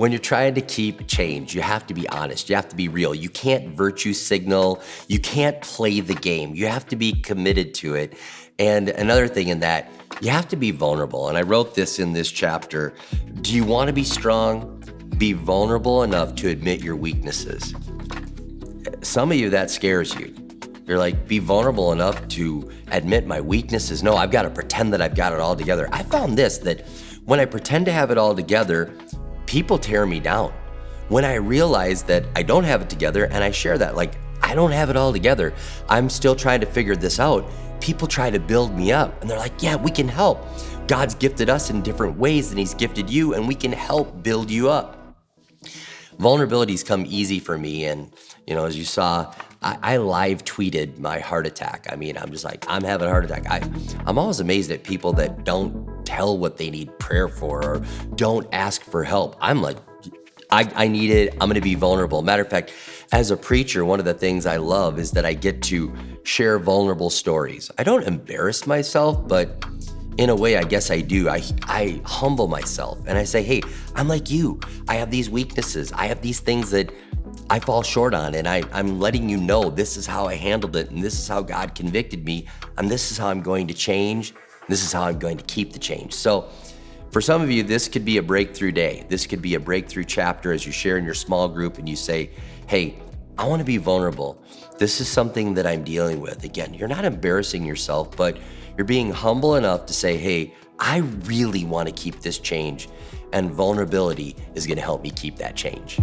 When you're trying to keep change, you have to be honest. You have to be real. You can't virtue signal. You can't play the game. You have to be committed to it. And another thing in that, you have to be vulnerable. And I wrote this in this chapter. Do you want to be strong? Be vulnerable enough to admit your weaknesses. Some of you, that scares you. You're like, be vulnerable enough to admit my weaknesses. No, I've got to pretend that I've got it all together. I found this, that when I pretend to have it all together, people tear me down. When I realize that I don't have it together and I share that, like, I don't have it all together, I'm still trying to figure this out, people try to build me up. And they're like, yeah, we can help. God's gifted us in different ways than he's gifted you, and we can help build you up. Vulnerabilities come easy for me. And, as you saw, I live tweeted my heart attack. I mean, I'm just like, I'm having a heart attack. I'm always amazed at people that don't tell what they need prayer for or don't ask for help. I'm like, I need it. I'm going to be vulnerable. Matter of fact, as a preacher, one of the things I love is that I get to share vulnerable stories. I don't embarrass myself, but in a way, I guess I do. I humble myself and I say, hey, I'm like you. I have these weaknesses. I have these things that I fall short on, and I'm letting you know this is how I handled it, and this is how God convicted me, and this is how I'm going to change. This is how I'm going to keep the change. So for some of you, this could be a breakthrough day. This could be a breakthrough chapter as you share in your small group and you say, hey, I want to be vulnerable. This is something that I'm dealing with. Again, you're not embarrassing yourself, but you're being humble enough to say, hey, I really want to keep this change, and vulnerability is going to help me keep that change.